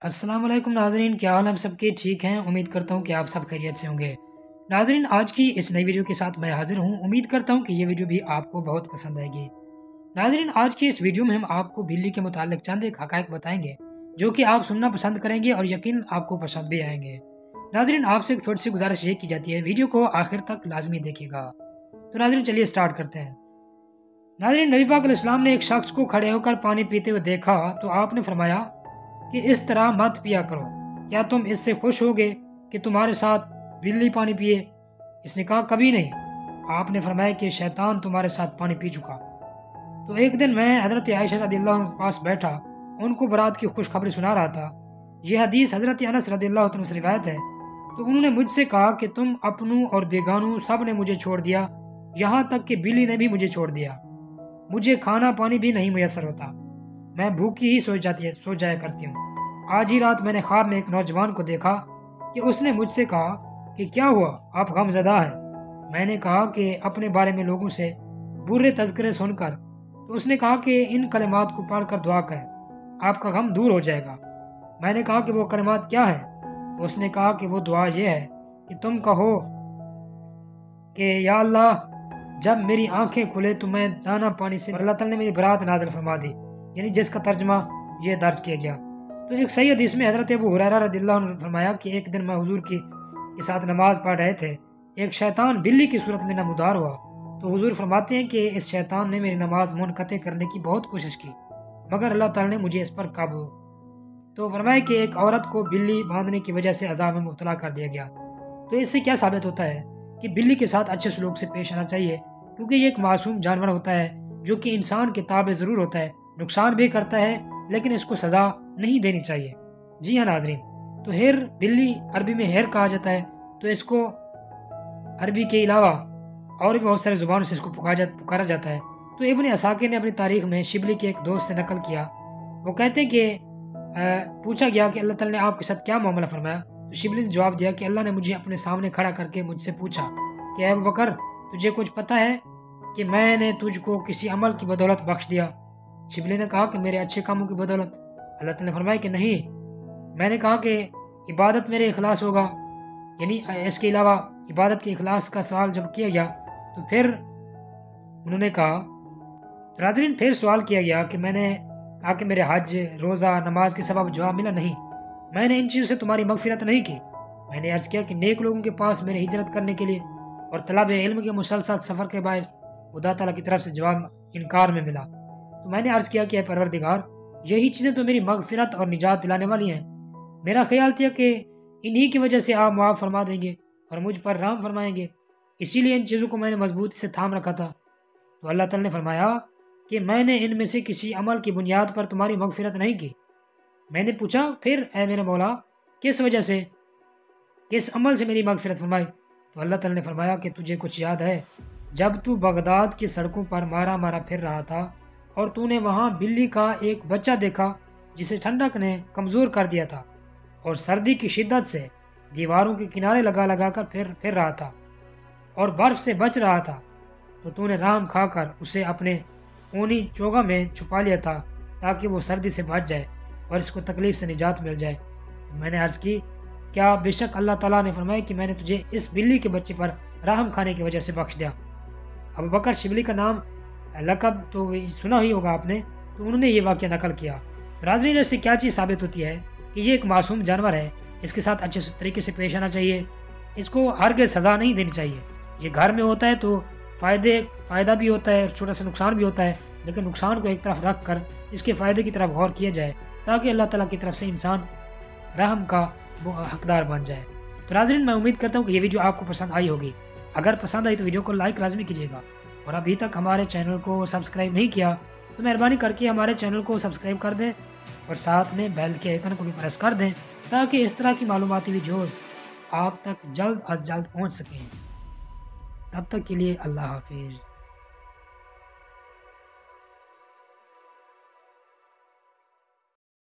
السلام علیکم ناظرین، کیا حال آپ سب کے؟ ٹھیک ہیں؟ امید کرتا ہوں کہ آپ سب خیریت سے ہوں گے۔ ناظرین، آج کی اس نئی ویڈیو کے ساتھ میں حاضر ہوں۔ امید کرتا ہوں کہ یہ ویڈیو بھی آپ کو بہت پسند آئے گی۔ ناظرین، آج کی اس ویڈیو میں ہم آپ کو بلی کے متعلق چند ایک حقائق بتائیں گے جو کہ آپ سننا پسند کریں گے اور یقین آپ کو پسند بھی آئیں گے۔ ناظرین، آپ سے ایک چھوٹی سی گزارش یہ کی جاتی ہے، ویڈیو کو آخر تک لازمی دیکھیے گا۔ تو ناظرین چلیے سٹارٹ کرتے ہیں۔ ناظرین، نبی پاک علیہ السلام نے ایک شخص کو کھڑے ہو کر پانی پیتے ہوئے دیکھا تو آپ نے فرمایا کہ اس طرح مت پیا کرو، کیا تم اس سے خوش ہوگے کہ تمہارے ساتھ بلی پانی پیے؟ اس نے کہا کبھی نہیں۔ آپ نے فرمایا کہ شیطان تمہارے ساتھ پانی پی چکا۔ تو ایک دن میں حضرت عائشہ رضی اللہ عنہ کے پاس بیٹھا، ان کو برات کی خوشخبری سنا رہا تھا۔ یہ حدیث حضرت انس رضی اللہ عنہ سے روایت ہے۔ تو انہوں نے مجھ سے کہا کہ تم اپنوں اور بیگانوں سب نے مجھے چھوڑ دیا، یہاں تک کہ بلی نے بھی مجھے چھوڑ دیا۔ مجھے کھانا پانی بھی نہیں میسر ہوتا، میں بھوکی ہی سو جایا کرتی ہوں۔ آج ہی رات میں نے خواب میں ایک نوجوان کو دیکھا کہ اس نے مجھ سے کہا کہ کیا ہوا، آپ غم زدہ ہیں؟ میں نے کہا کہ اپنے بارے میں لوگوں سے برے تذکرے سن کر۔ تو اس نے کہا کہ ان کلمات کو پڑھ کر دعا کریں، آپ کا غم دور ہو جائے گا۔ میں نے کہا کہ وہ کلمات کیا ہیں؟ تو اس نے کہا کہ وہ دعا یہ ہے کہ تم کہو کہ یا اللہ، جب میری آنکھیں کھلے تو میں دانا پانی سے، اللہ تعالیٰ نے میری برات نازل فرما دی، یعنی جس کا ترجمہ یہ درج کیا گیا۔ تو ایک صحیح حدیث میں حضرت ابو ہریرہ رضی اللہ عنہ نے فرمایا کہ ایک دن میں حضور کے ساتھ نماز پڑھ رہے تھے، ایک شیطان بلی کی صورت میں نمودار ہوا۔ تو حضور فرماتے ہیں کہ اس شیطان نے میری نماز منقطع کرنے کی بہت کوشش کی، مگر اللہ تعالیٰ نے مجھے اس پر قابو۔ تو فرمایا کہ ایک عورت کو بلی باندھنے کی وجہ سے عذاب میں مبتلا کر دیا گیا۔ تو اس سے کیا ثابت ہوتا ہے کہ بلی کے ساتھ اچھے سلوک سے پیش آنا چاہیے، کیونکہ یہ ایک معصوم جانور ہوتا ہے جو کہ انسان کے تابع ضرور ہوتا ہے، نقصان بھی کرتا ہے، لیکن اس کو سزا نہیں دینی چاہیے۔ جی ہاں ناظرین، تو ہیر بلی عربی میں ہیر کہا جاتا ہے۔ تو اس کو عربی کے علاوہ اور بھی بہت سارے زبانوں سے اس کو پکارا جاتا ہے۔ تو ابن عساکر نے اپنی تاریخ میں شبلی کے ایک دوست سے نقل کیا، وہ کہتے ہیں کہ پوچھا گیا کہ اللہ تعالیٰ نے آپ کے ساتھ کیا معاملہ فرمایا؟ تو شبلی نے جواب دیا کہ اللہ نے مجھے اپنے سامنے کھڑا کر کے مجھ سے پوچھا کہ اے ابو بکر، تجھے کچھ پتہ ہے کہ میں نے تجھ کو کسی عمل کی بدولت بخش دیا؟ شبلی نے کہا کہ میرے اچھے کاموں کی بدولت؟ اللہ تعالیٰ نے فرمایا کہ نہیں۔ میں نے کہا کہ عبادت میرے اخلاص ہوگا، یعنی اس کے علاوہ عبادت کے اخلاص کا سوال جب کیا گیا تو پھر انہوں نے کہا، ناظرین پھر سوال کیا گیا کہ میں نے کہا کہ میرے حج، روزہ، نماز کے سبب جواب ملا نہیں، میں نے ان چیزوں سے تمہاری مغفرت نہیں کی۔ میں نے عرض کیا کہ نیک لوگوں کے پاس میرے ہجرت کرنے کے لیے اور طلب علم کے مسلسل سفر کے باعث خدا تعالیٰ کی طرف سے جواب انکار میں ملا۔ تو میں نے عرض کیا کہ اے پروردگار، یہی چیزیں تو میری مغفرت اور نجات دلانے والی ہیں، میرا خیال تھا کہ انہی کی وجہ سے آپ معاف فرما دیں گے اور مجھ پر رحم فرمائیں گے، اسی لیے ان چیزوں کو میں نے مضبوطی سے تھام رکھا تھا۔ تو اللہ تعالیٰ نے فرمایا کہ میں نے ان میں سے کسی عمل کی بنیاد پر تمہاری مغفرت نہیں کی۔ میں نے پوچھا پھر اے میرے مولا، کس وجہ سے، کس عمل سے میری مغفرت فرمائی؟ تو اللہ تعالیٰ نے فرمایا کہ تجھے کچھ یاد ہے جب تو بغداد کی سڑکوں پر مارا مارا پھر رہا تھا اور تو نے وہاں بلی کا ایک بچہ دیکھا جسے ٹھنڈک نے کمزور کر دیا تھا اور سردی کی شدت سے دیواروں کے کنارے لگا لگا کر پھر رہا تھا اور برف سے بچ رہا تھا، تو تو نے رام کھا کر اسے اپنے اونی چوگا میں چھپا لیا تھا تاکہ وہ سردی سے بچ جائے اور اس کو تکلیف سے نجات مل جائے۔ میں نے عرض کی کیا بے شک اللہ تعالیٰ نے فرمایا کہ میں نے تجھے اس بلی کے بچے پر رحم کھانے کی وجہ سے بخش دیا۔ ابو بکر شبلی کا نام لقب تو سنا ہی ہوگا آپ نے، تو انہوں نے یہ واقعہ نقل کیا۔ ناظرین، اس سے کیا چیز ثابت ہوتی ہے کہ یہ ایک معصوم جانور ہے، اس کے ساتھ اچھے طریقے سے پیش آنا چاہیے، اس کو ہرگز سزا نہیں دینی چاہیے۔ یہ گھر میں ہوتا ہے تو فائدہ بھی ہوتا ہے، چھوٹا سا نقصان بھی ہوتا ہے، لیکن نقصان کو ایک طرف رکھ کر اس کے فائدے کی طرف غور کیا جائے تاکہ اللہ تعالیٰ کی طرف سے انسان رحم کا حقدار بن جائے۔ تو ناظرین، میں امید کرتا ہوں کہ یہ ویڈیو آپ کو پسند آئی ہوگی۔ اگر پسند آئی تو ویڈیو کو لائک لازمی کیجیے گا، اور ابھی تک ہمارے چینل کو سبسکرائب نہیں کیا تو مہربانی کر کے ہمارے چینل کو سبسکرائب کر دیں اور ساتھ میں بیل کے آئیکن کو بھی پریس کر دیں تاکہ اس طرح کی معلوماتی ویڈیوز آپ تک جلد از جلد پہنچ سکیں۔ تب تک کے لیے اللہ حافظ۔